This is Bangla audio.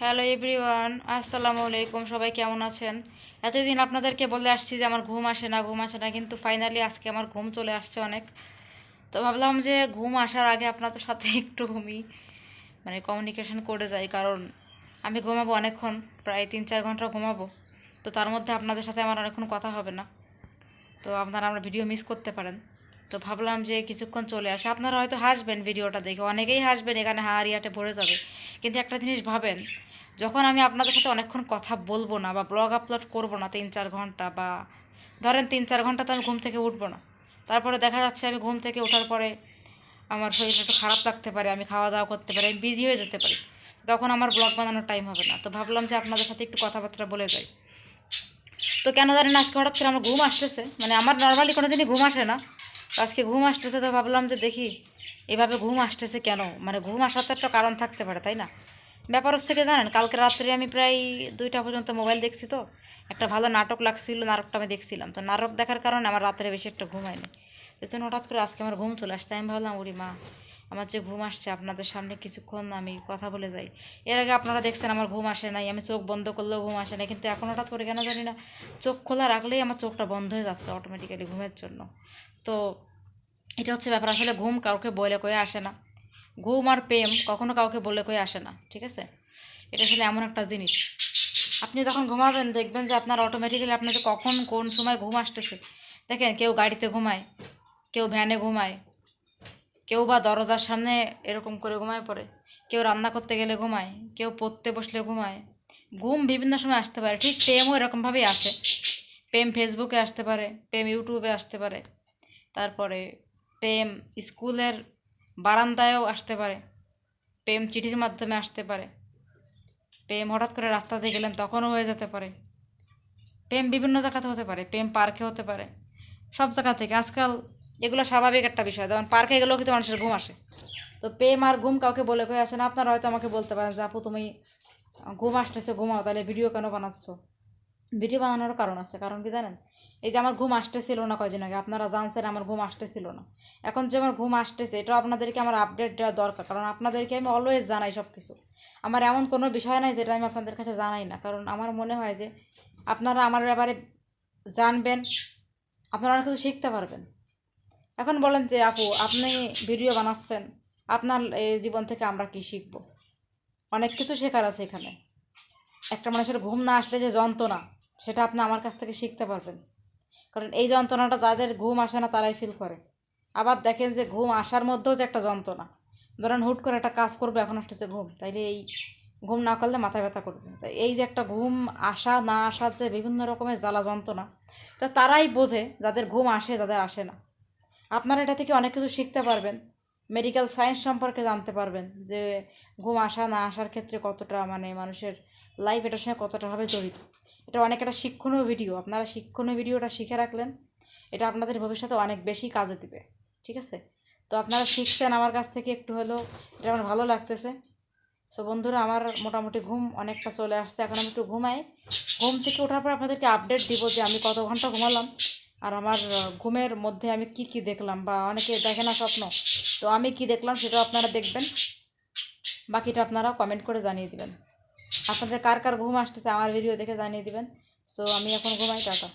হ্যালো এভরিওয়ান, আসসালামু আলাইকুম। সবাই কেমন আছেন? এতদিন আপনাদেরকে বলে আসছি যে আমার ঘুম আসে না, কিন্তু ফাইনালি আজকে আমার ঘুম চলে আসছে অনেক। তো ভাবলাম যে ঘুম আসার আগে আপনাদের সাথে একটু কমিউনিকেশন করে যাই, কারণ আমি ঘুমাবো অনেকক্ষণ, প্রায় 3-4 ঘন্টা ঘুমাবো। তো তার মধ্যে আপনাদের সাথে আমার অনেকক্ষণ কথা হবে না, তো আপনারা আমার ভিডিও মিস করতে পারেন। তো ভাবলাম যে কিছুক্ষণ চলে আসে, আপনারা হয়তো হাসবেন ভিডিওটা দেখে, অনেকেই হাসবেন, এখানে হারিয়াটে ভরে যাবে। কিন্তু একটা জিনিস ভাবেন, যখন আমি আপনাদের সাথে অনেকক্ষণ কথা বলবো না বা ব্লগ আপলোড করবো না 3-4 ঘন্টা, বা ধরেন 3-4 ঘন্টা তো আমি ঘুম থেকে উঠবো না, তারপরে দেখা যাচ্ছে আমি ঘুম থেকে ওঠার পরে আমার শরীরটা একটু খারাপ লাগতে পারে, আমি খাওয়া দাওয়া করতে পারি, আমি বিজি হয়ে যেতে পারি, তখন আমার ব্লগ বানানোর টাইম হবে না। তো ভাবলাম যে আপনাদের সাথে একটু কথাবার্তা বলে যাই। তো কেন জানেন আজকে হঠাৎ করে আমার ঘুম আসতেছে, আমার নর্মালি কোনো দিনই ঘুম আসে না, তো আজকে ঘুম আসতেছে। তো ভাবলাম যে দেখি এভাবে ঘুম আসতেছে কেন, ঘুম আসার তো একটা কারণ থাকতে পারে, তাই না? ব্যাপার হচ্ছে কি জানেন, কালকে রাত্রে আমি প্রায় 2টা পর্যন্ত মোবাইল দেখছি। তো একটা ভালো নাটক লাগছিল, নাটকটা আমি দেখছিলাম, তো নাটক দেখার কারণে আমার রাত্রে বেশি একটা ঘুম হয়নি। এই জন্য হঠাৎ করে আজকে আমার ঘুম চলে আসছে। আমি ভাবলাম ওরি মা, আমার যে ঘুম আসছে, আপনাদের সামনে কিছুক্ষণ আমি কথা বলে যাই। এর আগে আপনারা দেখছেন আমার ঘুম আসে নাই, আমি চোখ বন্ধ করলেও ঘুম আসে না, কিন্তু এখন হঠাৎ করে কেন জানি না, চোখ খোলা রাখলেই আমার চোখটা বন্ধ হয়ে যাচ্ছে অটোমেটিক্যালি ঘুমের জন্য। তো এটা হচ্ছে ব্যাপার, আসলে ঘুম কাউকে বলে কয়ে আসে না, ঘুম আর প্রেম কখনো কাউকে বলে কয়ে আসে না, ঠিক আছে? এটা আসলে এমন একটা জিনিস, আপনি যখন ঘুমাবেন দেখবেন যে আপনার অটোমেটিক্যালি আপনাকে কখন কোন সময় ঘুম আসতেছে। দেখেন, কেউ গাড়িতে ঘুমায়, কেউ ভ্যানে ঘুমায়, কেউ বা দরজার সামনে এরকম করে ঘুমায় পড়ে, কেউ রান্না করতে গেলে ঘুমায়, কেউ পড়তে বসলে ঘুমায়। ঘুম বিভিন্ন সময় আসতে পারে, ঠিক প্রেমও এরকমভাবেই আসে। প্রেম ফেসবুকে আসতে পারে, প্রেম ইউটিউবে আসতে পারে, তারপরে প্রেম স্কুলের বারান্দায়ও আসতে পারে, প্রেম চিঠির মাধ্যমে আসতে পারে, প্রেম হঠাৎ করে রাস্তাতে গেলেন তখনও হয়ে যেতে পারে, প্রেম বিভিন্ন জায়গাতে হতে পারে, প্রেম পার্কে হতে পারে, সব জায়গা থেকে আজকাল এগুলো স্বাভাবিক একটা বিষয়। যেমন পার্কে গেলেও কিন্তু মানুষের ঘুম আসে। তো প্রেম আর ঘুম কাউকে বলে কয়ে আসে না। আপনারা হয়তো আমাকে বলতে পারেন যে আপু তুমি ঘুম আসতেছে, ঘুমাও, তাহলে ভিডিও কেন বানাচ্ছ? ভিডিও বানানোর কারণ আছে, কারণ কি জানেন, এই যে আমার ঘুম আসতেছিল না কয়দিন আগে, আপনারা জানছেন আমার ঘুম আসতেছিল না। এখন যে আমার ঘুম আসতেছে, এটা আপনাদেরকে আমার আপডেট দেওয়া দরকার, কারণ আপনাদেরকে আমি অলওয়েজ জানাই সব কিছু। আমার এমন কোনো বিষয় নাই যেটা আমি আপনাদের কাছে জানাই না, কারণ আমার মনে হয় যে আপনারা আমার ব্যাপারে জানবেন, আপনারা অনেক কিছু শিখতে পারবেন। এখন বলেন যে আপু আপনি ভিডিও বানাচ্ছেন, আপনার এই জীবন থেকে আমরা কি শিখব? অনেক কিছু শেখার আছে এখানে। একটা মানুষের ঘুম না আসলে যে যন্ত্রণা, সেটা আপনি আমার কাছ থেকে শিখতে পারবেন, কারণ এই যন্ত্রণাটা যাদের ঘুম আসে না তারাই ফিল করে। আবার দেখেন যে ঘুম আসার মধ্যেও যে একটা যন্ত্রণা, ধরেন হুট করে একটা কাজ করবো, এখন আসতেছে ঘুম, তাইলে এই ঘুম না করলে মাথা ব্যথা করবে। তাই এই যে একটা ঘুম আসা না আসা, যে বিভিন্ন রকমের জ্বালা যন্ত্রণা, এটা তারাই বোঝে যাদের ঘুম আসে, যাদের আসে না। আপনারা এটা থেকে অনেক কিছু শিখতে পারবেন, মেডিকেল সায়েন্স সম্পর্কে জানতে পারবেন যে ঘুম আসা না আসার ক্ষেত্রে কতটা মানুষের লাইফ এটার সঙ্গে কতটাভাবে জড়িত। এটা অনেক একটা শিক্ষণীয় ভিডিও, আপনারা শিক্ষণীয় ভিডিওটা শিখে রাখলেন, এটা আপনাদের ভবিষ্যতে অনেক বেশি কাজে দিবে, ঠিক আছে? তো আপনারা শিখছেন আমার কাছ থেকে একটু হলেও, এটা আমার ভালো লাগতেছে। সো বন্ধুরা, আমার মোটামুটি ঘুম অনেকটা চলে আসছে, এখন আমি একটু ঘুমাই। ঘুম থেকে ওঠার পর আপনাদেরকে আপডেট দিব যে আমি কত ঘন্টা ঘুমালাম, আর আমার ঘুমের মধ্যে আমি কি কি দেখলাম, বা অনেকে দেখে না স্বপ্ন, তো আমি কি দেখলাম সেটাও আপনারা দেখবেন। বাকিটা আপনারা কমেন্ট করে জানিয়ে দিবেন, আপনাদের কার কার ঘুম আসতেছে আমার ভিডিও দেখে জানিয়ে দিবেন। সো আমি এখন ঘুমাই, টাটা।